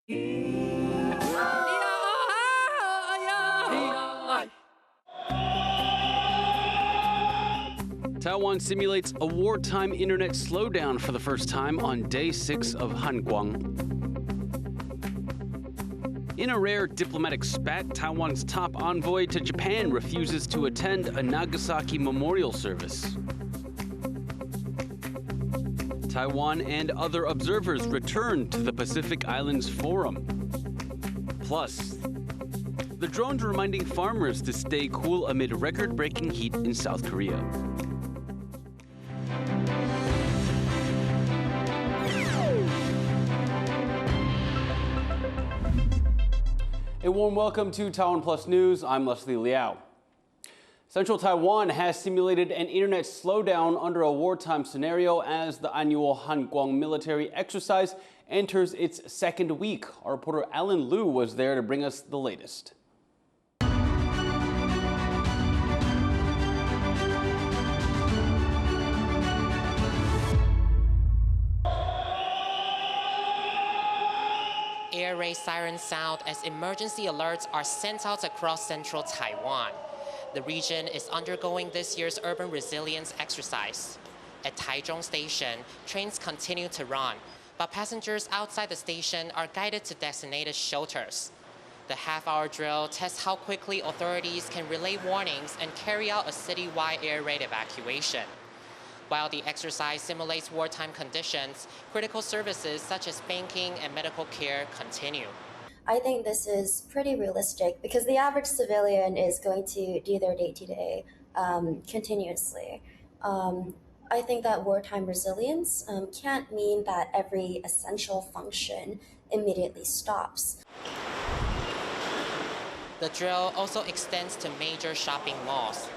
Taiwan simulates a wartime internet slowdown for the first time on day 6 of Han Kuang. In a rare diplomatic spat, Taiwan's top envoy to Japan refuses to attend a Nagasaki memorial service. Taiwan and other observers return to the Pacific Islands Forum. Plus, the drones reminding farmers to stay cool amid record-breaking heat in South Korea. A warm welcome to TaiwanPlus News. I'm Leslie Liao. Central Taiwan has simulated an internet slowdown under a wartime scenario as the annual Han Kuang military exercise enters its second week. Our reporter Alan Liu was there to bring us the latest. Air raid sirens sound as emergency alerts are sent out across central Taiwan. The region is undergoing this year's urban resilience exercise. At Taichung Station, trains continue to run, but passengers outside the station are guided to designated shelters. The half-hour drill tests how quickly authorities can relay warnings and carry out a citywide air raid evacuation. While the exercise simulates wartime conditions, critical services such as banking and medical care continue. I think this is pretty realistic because the average civilian is going to do their day-to-day continuously. I think that wartime resilience can't mean that every essential function immediately stops. The drill also extends to major shopping malls.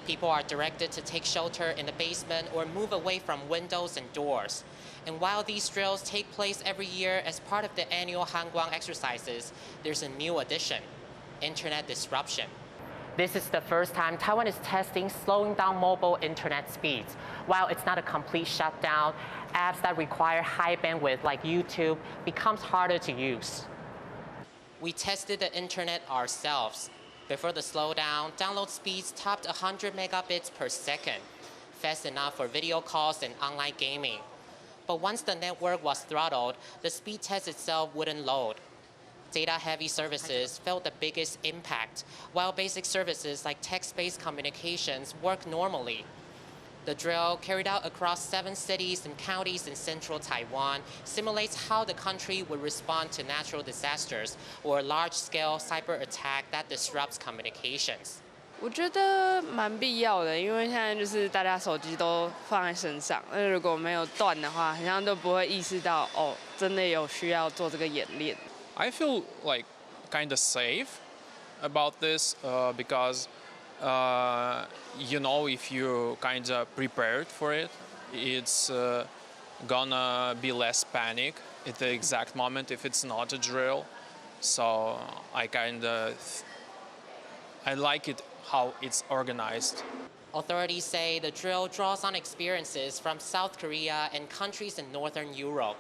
People are directed to take shelter in the basement or move away from windows and doors. And while these drills take place every year as part of the annual Han Kuang exercises, there's a new addition: internet disruption. This is the first time Taiwan is testing slowing down mobile internet speeds. While it's not a complete shutdown, apps that require high bandwidth like YouTube becomes harder to use. We tested the internet ourselves. Before the slowdown, download speeds topped 100 megabits per second, fast enough for video calls and online gaming. But once the network was throttled, the speed test itself wouldn't load. Data-heavy services felt the biggest impact, while basic services like text-based communications work normally. The drill, carried out across 7 cities and counties in central Taiwan, simulates how the country would respond to natural disasters or a large-scale cyber attack that disrupts communications. 我觉得蛮必要的，因为现在就是大家手机都放在身上，那如果没有断的话，好像都不会意识到哦，真的有需要做这个演练。I feel like kind of safe about this because you know, if you kind of prepared for it, it's gonna be less panic at the exact moment if it's not a drill. So I like it how it's organized. Authorities say the drill draws on experiences from South Korea and countries in Northern Europe.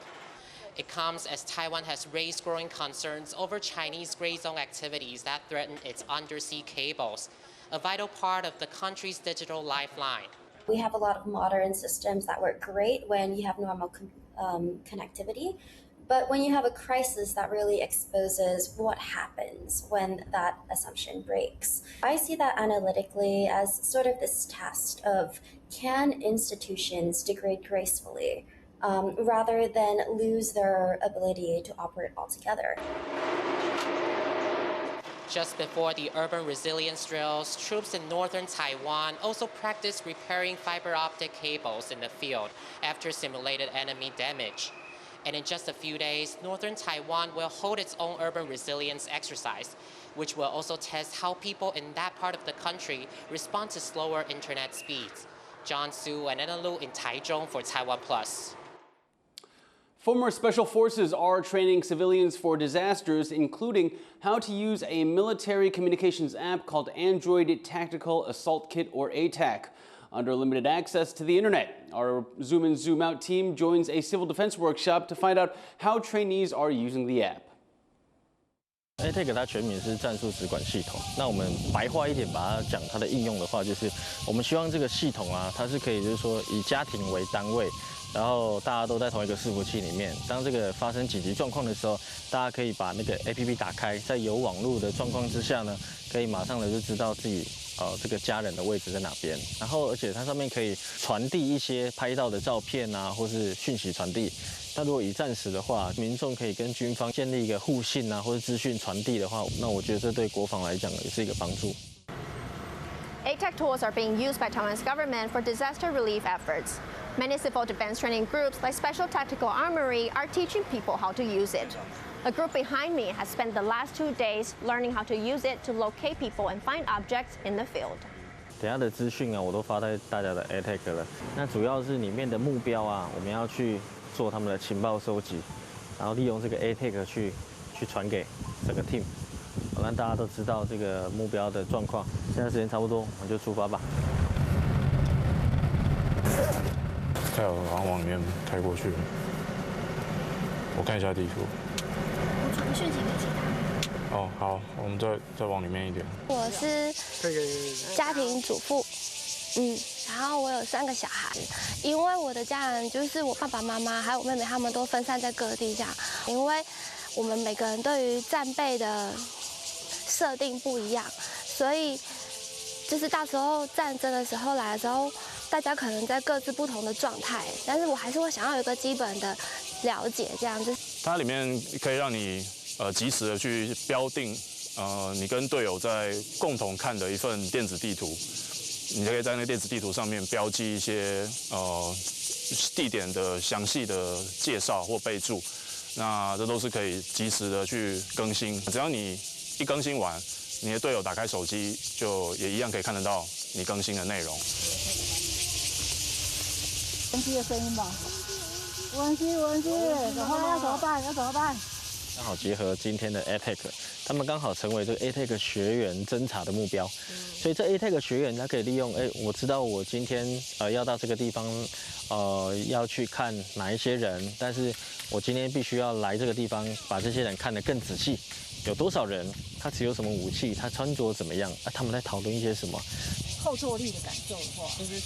It comes as Taiwan has raised growing concerns over Chinese gray zone activities that threaten its undersea cables, a vital part of the country's digital lifeline. We have a lot of modern systems that work great when you have normal connectivity, but when you have a crisis, that really exposes what happens when that assumption breaks. I see that analytically as sort of this test of, can institutions degrade gracefully rather than lose their ability to operate altogether? Just before the urban resilience drills, troops in northern Taiwan also practiced repairing fiber optic cables in the field after simulated enemy damage. And in just a few days, northern Taiwan will hold its own urban resilience exercise, which will also test how people in that part of the country respond to slower internet speeds. John Su and Anna Lu in Taichung for TaiwanPlus. Former special forces are training civilians for disasters, including how to use a military communications app called Android Tactical Assault Kit, or ATAC. Under limited access to the internet, our Zoom in, Zoom out team joins a civil defense workshop to find out how trainees are using the app. ATAC 它全名是战术直管系统。那我们白话一点把它讲它的应用的话，就是我们希望这个系统啊，它是可以就是说以家庭为单位，然后大家都在同一个伺服器里面。当这个发生紧急状况的时候，大家可以把那个 APP 打开，在有网络的状况之下呢，可以马上的就知道自己这个家人的位置在哪边。然后而且它上面可以传递一些拍到的照片啊，或是讯息传递。那如果以战时的话，民众可以跟军方建立一个互信啊，或者资讯传递的话，那我觉得这对国防来讲也是一个帮助。ATAC tools are being used by Taiwan's government for disaster relief efforts. Many civil defense training groups, like Special Tactical Armory, are teaching people how to use it. A group behind me has spent the last 2 days learning how to use it to locate people and find objects in the field. 等下的资讯啊，我都发在大家的 ATAC 了。那主要是里面的目标啊，我们要去做他们的情报收集，然后利用这个 ATAC 去传给整个 team， 让大家都知道这个目标的状况。现在时间差不多，我们就出发吧。太好了，好像往里面开过去了。我看一下地图。我传讯息给其他。哦，好，我们再往里面一点。我是家庭主妇，然后我有3个小孩，因为我的家人就是我爸爸妈妈还有我妹妹，他们都分散在各地这样，因为我们每个人对于战备的设定不一样，所以就是到时候战争的时候来的时候，大家可能在各自不同的状态，但是我还是会想要有一个基本的了解，这样子。它里面可以让你及时的去标定你跟队友在共同看的一份电子地图，你就可以在那个电子地图上面标记一些地点的详细的介绍或备注，那这都是可以及时的去更新。只要你一更新完，你的队友打开手机就也一样可以看得到你更新的内容。文熙的声音吧，文熙，怎么办？要怎么办？刚好结合今天的 ATAC， 他们刚好成为这个 ATAC 学员侦查的目标，所以这 ATAC 学员他可以利用，我知道我今天要到这个地方，要去看哪一些人，但是我今天必须要来这个地方，把这些人看得更仔细，有多少人，他持有什么武器，他穿着怎么样，他们在讨论一些什么。后坐力的感受的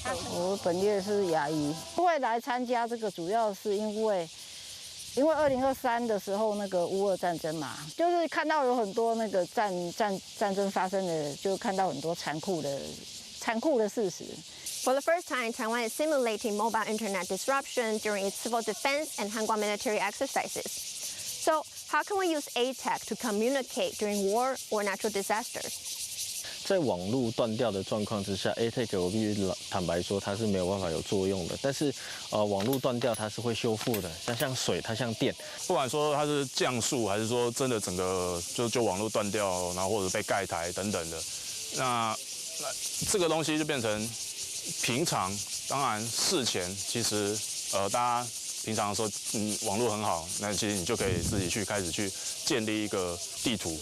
话，我本业是牙医，会来参加这个主要是因为2023的时候那个乌俄战争嘛，就是看到有很多那个战争发生的，就看到很多残酷的事实。For the first time, Taiwan is simulating mobile internet disruption during its civil defense and Han Kuang military exercises. So, how can we use ATAC to communicate during war or natural disasters? 在网络断掉的状况之下 ，ATAC 我必须坦白说，它是没有办法有作用的。但是，网络断掉它是会修复的，像水，它像电。不管说它是降速，还是说真的整个就网络断掉，然后或者被盖台等等的，那这个东西就变成平常，当然事前其实大家平常说网络很好，那其实你就可以自己开始去建立一个地图。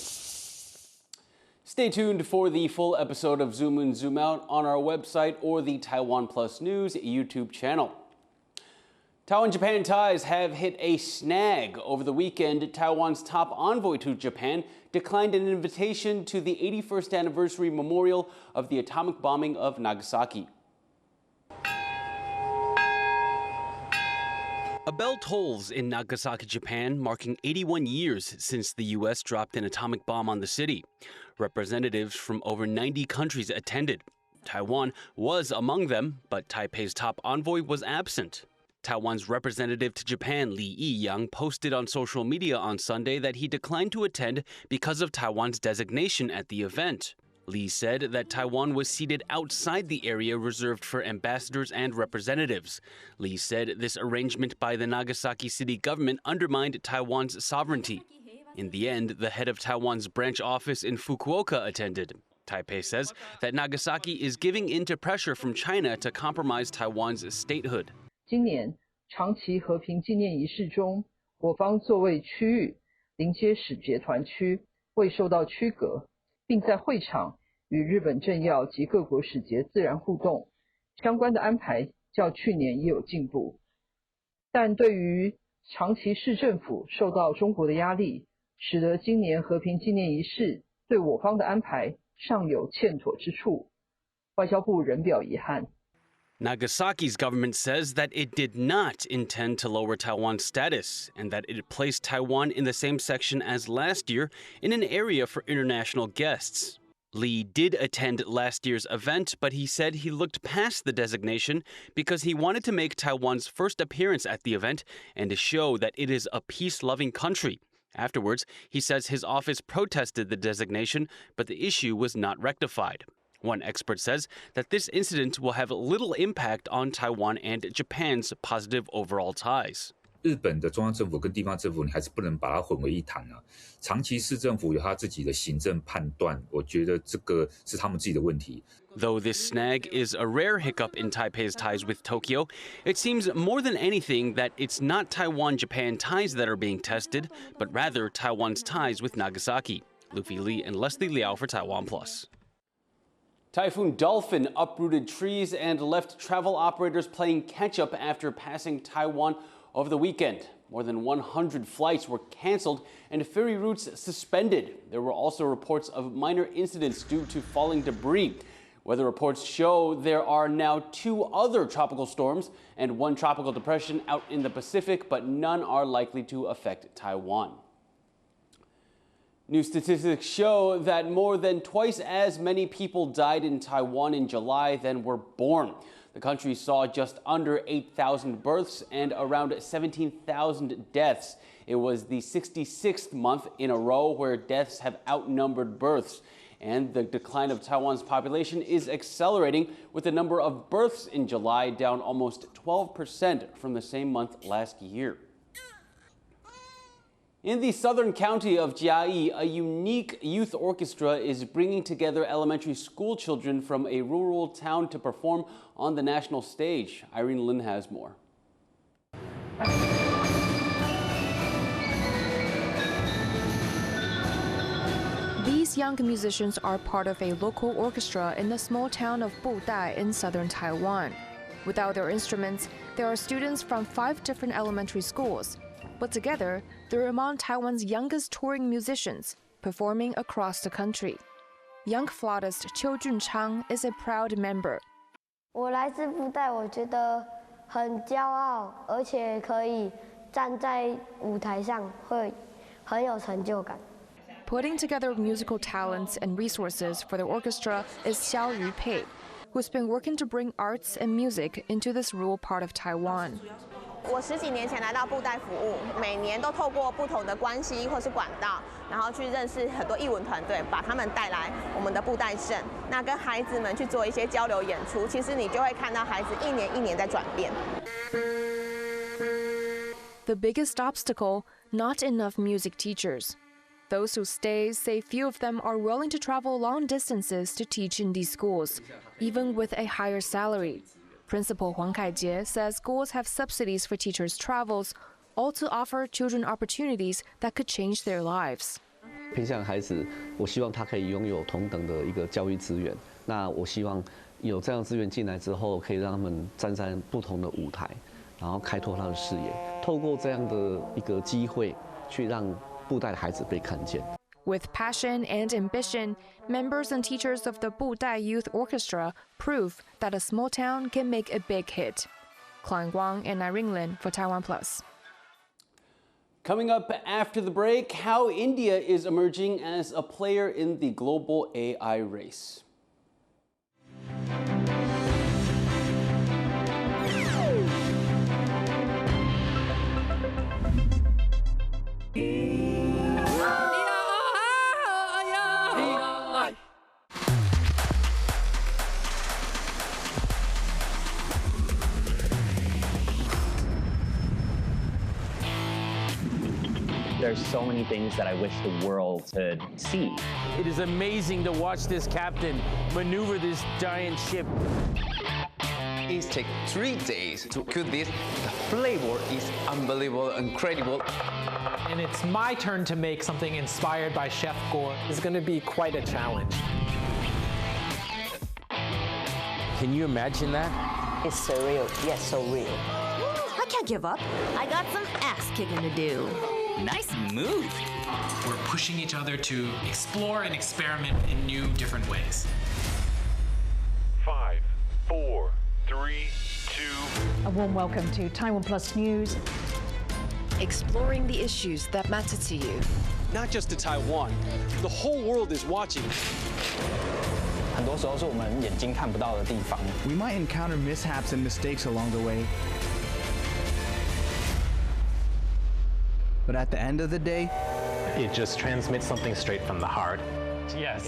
Stay tuned for the full episode of Zoom In, Zoom Out on our website or the TaiwanPlus News YouTube channel. Taiwan-Japan ties have hit a snag. Over the weekend, Taiwan's top envoy to Japan declined an invitation to the 81st anniversary memorial of the atomic bombing of Nagasaki. A bell tolls in Nagasaki, Japan, marking 81 years since the U.S. dropped an atomic bomb on the city. Representatives from over 90 countries attended. Taiwan was among them, but Taipei's top envoy was absent. Taiwan's representative to Japan, Lee Yi-young, posted on social media on Sunday that he declined to attend because of Taiwan's designation at the event. Lee said that Taiwan was seated outside the area reserved for ambassadors and representatives. Lee said this arrangement by the Nagasaki city government undermined Taiwan's sovereignty. In the end, the head of Taiwan's branch office in Fukuoka attended. Taipei says that Nagasaki is giving in to pressure from China to compromise Taiwan's statehood. 今年长期和平纪念仪式中，我方作为区域临接使节团区未受到区隔，并在会场与日本政要及各国使节自然互动，相关的安排较去年也有进步。但对于长期市政府受到中国的压力，使得今年和平纪念仪式对我方的安排尚有欠妥之处，外交部仍表遗憾。 Nagasaki's government says that it did not intend to lower Taiwan's status and that it placed Taiwan in the same section as last year in an area for international guests. Lee did attend last year's event, but he said he looked past the designation because he wanted to make Taiwan's first appearance at the event and to show that it is a peace-loving country. Afterwards, he says his office protested the designation, but the issue was not rectified. One expert says that this incident will have little impact on Taiwan and Japan's positive overall ties. 日本的中央政府跟地方政府，你还是不能把它混为一谈啊。长期市政府有他自己的行政判断，我觉得这个是他们自己的问题。 Though this snag is a rare hiccup in Taipei's ties with Tokyo, it seems more than anything that it's not Taiwan-Japan ties that are being tested, but rather Taiwan's ties with Nagasaki. Luffy Lee and Leslie Liao for TaiwanPlus. Typhoon Dolphin uprooted trees and left travel operators playing catch-up after passing Taiwan over the weekend. More than 100 flights were canceled and ferry routes suspended. There were also reports of minor incidents due to falling debris. Weather reports show there are now 2 other tropical storms and 1 tropical depression out in the Pacific, but none are likely to affect Taiwan. New statistics show that more than twice as many people died in Taiwan in July than were born. The country saw just under 8,000 births and around 17,000 deaths. It was the 66th month in a row where deaths have outnumbered births. And the decline of Taiwan's population is accelerating, with the number of births in July down almost 12% from the same month last year. In the southern county of Jiayi, a unique youth orchestra is bringing together elementary school children from a rural town to perform on the national stage. Irene Lin has more. These young musicians are part of a local orchestra in the small town of Budai in southern Taiwan. Without their instruments, there are students from 5 different elementary schools. But together, they're among Taiwan's youngest touring musicians, performing across the country. Young flautist Qiu Junchang is a proud member. 我来自布袋，我觉得很骄傲，而且可以站在舞台上会很有成就感。 Putting together musical talents and resources for the orchestra is Xiao Yupei, who's been working to bring arts and music into this rural part of Taiwan. 我10几年前来到布袋服务，每年都透过不同的关系或是管道，然后去认识很多艺文团队，把他们带来我们的布袋镇，那跟孩子们去做一些交流演出。其实你就会看到孩子一年一年在转变。The biggest obstacle, not enough music teachers. Those who stay say few of them are willing to travel long distances to teach in these schools, even with a higher salary. Principal Huang Kaijie says schools have subsidies for teachers' travels, all to offer children opportunities that could change their lives. 偏向孩子，我希望他可以拥有同等的一个教育资源。那我希望有这样资源进来之后，可以让他们站在不同的舞台，然后开拓他的视野。透过这样的一个机会，去让布袋的孩子被看见。 With passion and ambition, members and teachers of the Budai Youth Orchestra prove that a small town can make a big hit. Han Kuang and Irene Lin for TaiwanPlus. Coming up after the break, how India is emerging as a player in the global AI race. There's so many things that I wish the world could see. It is amazing to watch this captain maneuver this giant ship. It takes 3 days to cook this. The flavor is unbelievable, incredible. And it's my turn to make something inspired by Chef Gore. It's going to be quite a challenge. Can you imagine that? It's surreal. Yes, so real. I can't give up. I got some ass kicking to do. Nice move. We're pushing each other to explore and experiment in new, different ways. 5, 4, 3, 2. A warm welcome to TaiwanPlus News. Exploring the issues that matter to you. Not just to Taiwan, the whole world is watching. 很多时候是我们眼睛看不到的地方。We might encounter mishaps and mistakes along the way. But at the end of the day, it just transmits something straight from the heart. Yes.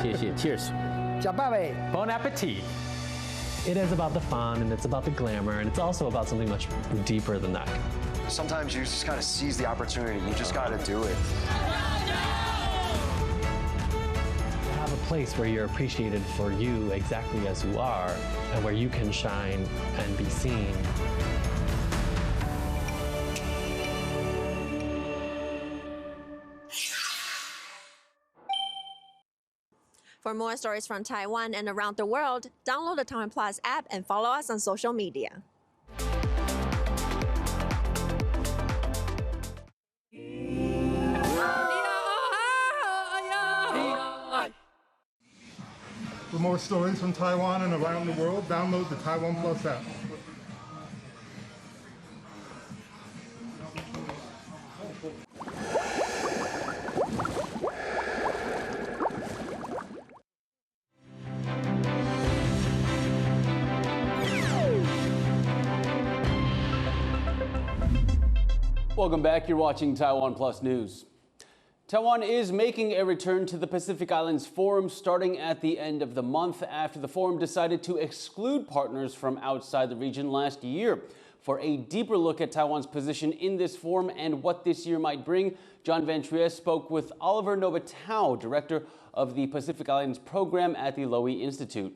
谢谢 Cheers. 假爸爸 Bon appetit. It is about the fun, and it's about the glamour, and it's also about something much deeper than that. Sometimes you just gotta seize the opportunity. You just gotta do it. Have a place where you're appreciated for you exactly as you are, and where you can shine and be seen. For more stories from Taiwan and around the world, download the TaiwanPlus app and follow us on social media. For more stories from Taiwan and around the world, download the TaiwanPlus app. Welcome back. You're watching Taiwan Plus News. Taiwan is making a return to the Pacific Islands Forum starting at the end of the month after the forum decided to exclude partners from outside the region last year. For a deeper look at Taiwan's position in this forum and what this year might bring, John Van Trieste spoke with Oliver Novotau, director of the Pacific Islands program at the Lowy Institute.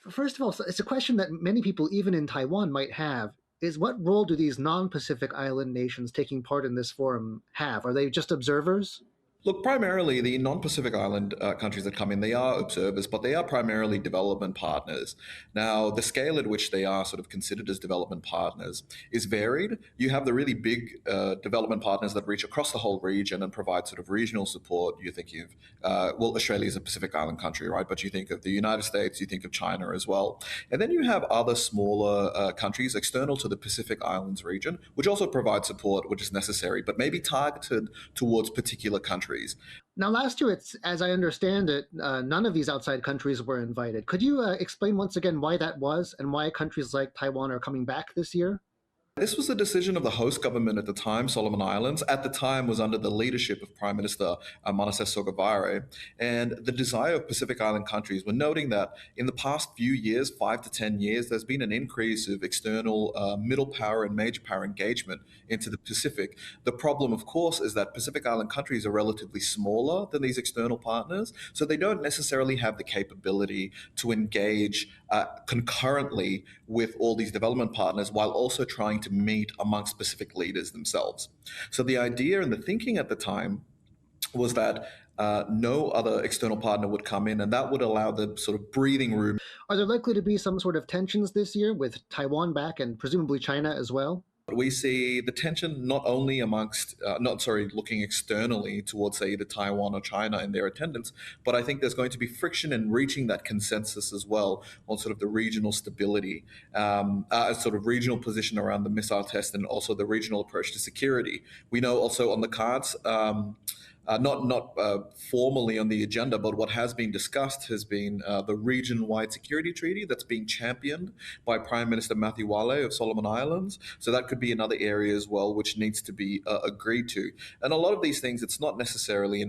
First of all, it's a question that many people, even in Taiwan, might have. Is what role do these non-Pacific Island nations taking part in this forum have? Are they just observers? Look, primarily the non-Pacific Island countries that come in, they are observers, but they are primarily development partners. Now, the scale at which they are sort of considered as development partners is varied. You have the really big development partners that reach across the whole region and provide sort of regional support. You think well, Australia is a Pacific Island country, right? But you think of the United States, you think of China as well. And then you have other smaller countries external to the Pacific Islands region, which also provide support, which is necessary, but maybe targeted towards particular countries. Now, last year, as I understand it, none of these outside countries were invited. Could you explain once again why that was and why countries like Taiwan are coming back this year? This was the decision of the host government at the time, Solomon Islands. At the time was under the leadership of Prime Minister Manasseh Sogavare. And the desire of Pacific Island countries were noting that in the past few years, 5 to 10 years, there's been an increase of external middle power and major power engagement into the Pacific. The problem, of course, is that Pacific Island countries are relatively smaller than these external partners, so they don't necessarily have the capability to engage concurrently with all these development partners while also trying to meet amongst Pacific leaders themselves. So the idea and the thinking at the time was that no other external partner would come in, and that would allow the sort of breathing room. Are there likely to be some sort of tensions this year with Taiwan back and presumably China as well? We see the tension not only amongst, looking externally towards, say, either Taiwan or China in their attendance, but I think there's going to be friction in reaching that consensus as well on sort of the regional stability, sort of regional position around the missile test and also the regional approach to security. We know also on the cards, not formally on the agenda, but what has been discussed has been the region-wide security treaty that's being championed by Prime Minister Matthew Wale of Solomon Islands. So that could be another area as well, which needs to be agreed to. And a lot of these things, it's not necessarily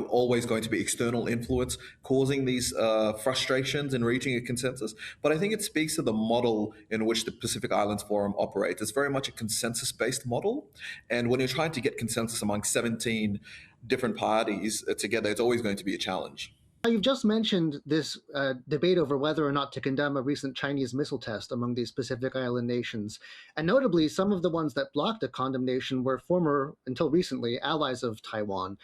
always going to be external influence causing these frustrations in reaching a consensus. But I think it speaks to the model in which the Pacific Islands Forum operates. It's very much a consensus-based model. And when you're trying to get consensus among 17 different parties together, it's always going to be a challenge. You've just mentioned this debate over whether or not to condemn a recent Chinese missile test among these Pacific Island nations. And notably, some of the ones that blocked a condemnation were former, until recently, allies of Taiwan.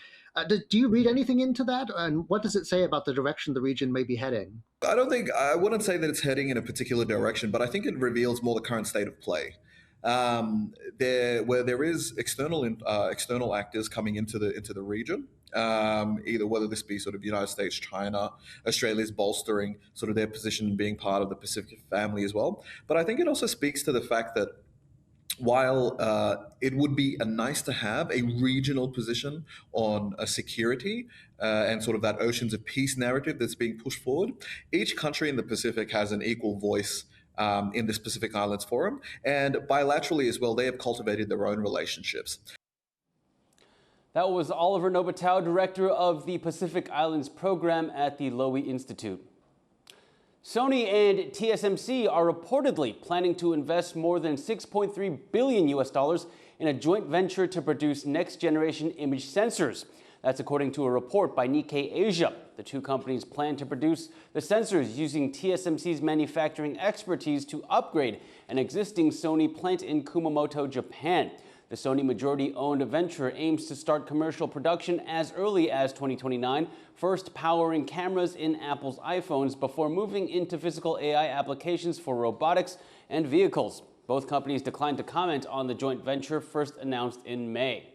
Do you read anything into that? And what does it say about the direction the region may be heading? I wouldn't say that it's heading in a particular direction, but I think it reveals more the current state of play. where there is external actors coming into the region, either whether this be sort of United States, China, Australia's bolstering sort of their position being part of the Pacific family as well. But I think it also speaks to the fact that while it would be a nice to have a regional position on security and sort of that oceans of peace narrative that's being pushed forward, each country in the Pacific has an equal voice in this Pacific Islands Forum, and bilaterally as well, they have cultivated their own relationships. That was Oliver Nobatow, director of the Pacific Islands program at the Lowy Institute. Sony and TSMC are reportedly planning to invest more than $6.3 billion in a joint venture to produce next-generation image sensors. That's according to a report by Nikkei Asia. The two companies plan to produce the sensors using TSMC's manufacturing expertise to upgrade an existing Sony plant in Kumamoto, Japan. The Sony majority-owned venture aims to start commercial production as early as 2029, first powering cameras in Apple's iPhones before moving into physical AI applications for robotics and vehicles. Both companies declined to comment on the joint venture first announced in May.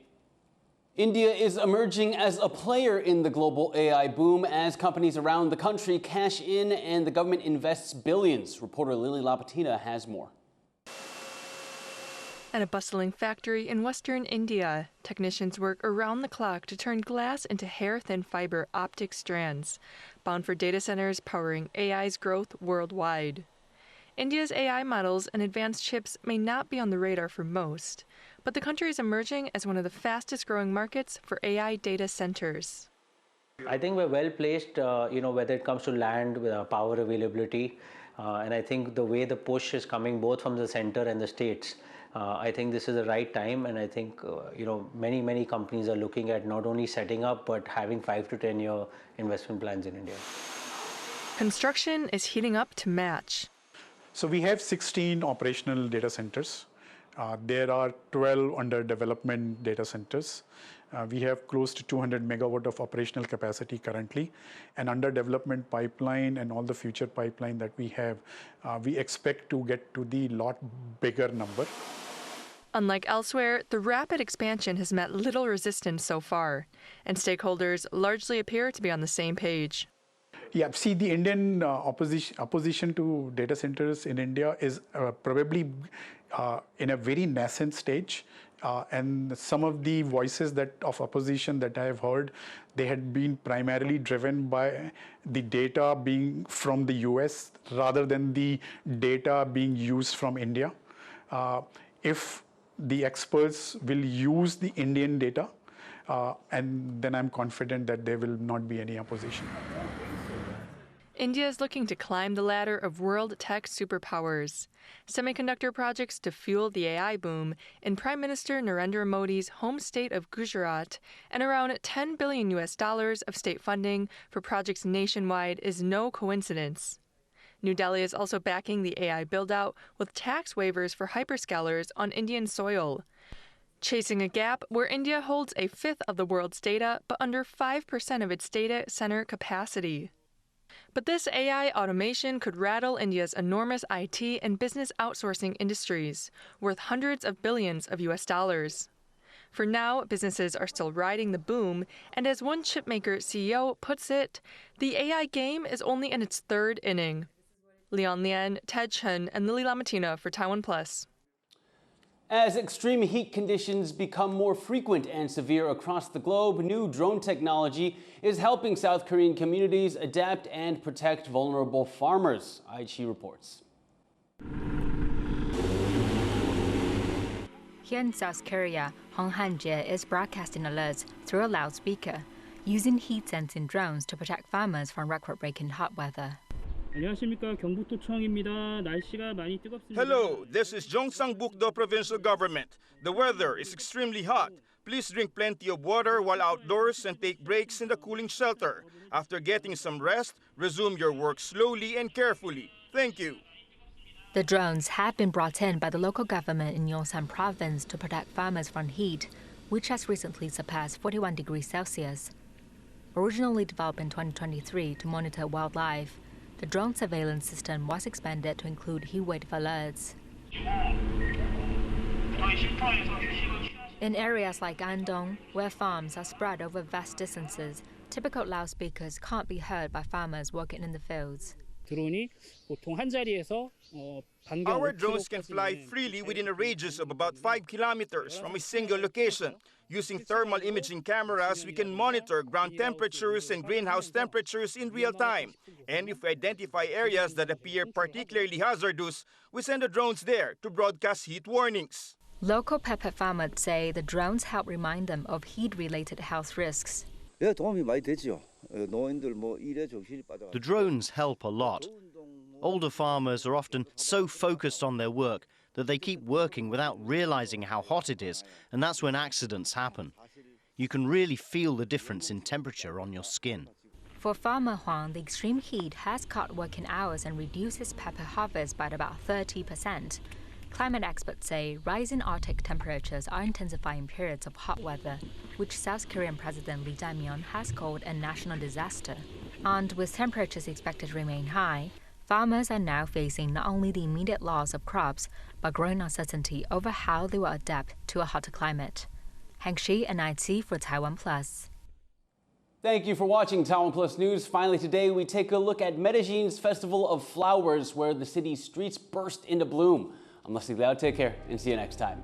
India is emerging as a player in the global AI boom as companies around the country cash in and the government invests billions. Reporter Lily Lapatina has more. At a bustling factory in western India, technicians work around the clock to turn glass into hair-thin fiber optic strands, bound for data centers powering AI's growth worldwide. India's AI models and advanced chips may not be on the radar for most, but the country is emerging as one of the fastest-growing markets for AI data centers. I think we're well placed, whether it comes to land, with power availability, and I think the way the push is coming both from the center and the states. I think this is the right time, and I think many companies are looking at not only setting up but having 5 to 10 year investment plans in India. Construction is heating up to match. So we have 16 operational data centers. There are 12 under development data centers. We have close to 200 megawatt of operational capacity currently, and under development pipeline and all the future pipeline that we have, we expect to get to the lot bigger number. Unlike elsewhere, the rapid expansion has met little resistance so far, and stakeholders largely appear to be on the same page. Yeah, see, the Indian opposition to data centers in India is probably in a very nascent stage. And some of the voices of opposition that I have heard, they had been primarily driven by the data being from the US rather than the data being used from India. If the experts will use the Indian data, and then I'm confident that there will not be any opposition. India is looking to climb the ladder of world tech superpowers. Semiconductor projects to fuel the AI boom in Prime Minister Narendra Modi's home state of Gujarat, and around $10 billion of state funding for projects nationwide is no coincidence. New Delhi is also backing the AI build-out with tax waivers for hyperscalers on Indian soil, chasing a gap where India holds a fifth of the world's data but under 5% of its data center capacity. But this AI automation could rattle India's enormous IT and business outsourcing industries, worth hundreds of billions of US dollars. For now, businesses are still riding the boom, and as one chipmaker CEO puts it, the AI game is only in its third inning. Leon Lian, Ted Chen, and Lily Lapatina for TaiwanPlus. As extreme heat conditions become more frequent and severe across the globe, new drone technology is helping South Korean communities adapt and protect vulnerable farmers. Aichi reports. Here in South Korea, Hong Han-je is broadcasting alerts through a loudspeaker, using heat-sensing drones to protect farmers from record-breaking hot weather. Hello, this is Gyeongsang-buk-do Provincial Government. The weather is extremely hot. Please drink plenty of water while outdoors and take breaks in the cooling shelter. After getting some rest, resume your work slowly and carefully. Thank you. The drones have been brought in by the local government in Yongsan province to protect farmers from heat, which has recently surpassed 41 degrees Celsius. Originally developed in 2023 to monitor wildlife, the drone surveillance system was expanded to include heat wave alerts. In areas like Andong, where farms are spread over vast distances, typical loudspeakers can't be heard by farmers working in the fields. Our drones can fly freely within a radius of about 5 kilometers from a single location. Using thermal imaging cameras, we can monitor ground temperatures and greenhouse temperatures in real time. And if we identify areas that appear particularly hazardous, we send the drones there to broadcast heat warnings. Local pepper farmers say the drones help remind them of heat-related health risks. The drones help a lot. Older farmers are often so focused on their work that they keep working without realizing how hot it is, and that's when accidents happen. You can really feel the difference in temperature on your skin. For farmer Huang, the extreme heat has cut working hours and reduced his pepper harvest by about 30%. Climate experts say rising Arctic temperatures are intensifying periods of hot weather, which South Korean President Lee Jae-myung has called a national disaster. And with temperatures expected to remain high, farmers are now facing not only the immediate loss of crops, but growing uncertainty over how they will adapt to a hotter climate. Heng Shi and IT for TaiwanPlus. Thank you for watching Taiwan Plus News. Finally today, we take a look at Medellin's Festival of Flowers, where the city's streets burst into bloom. I'm Leslie Liao. Take care and see you next time.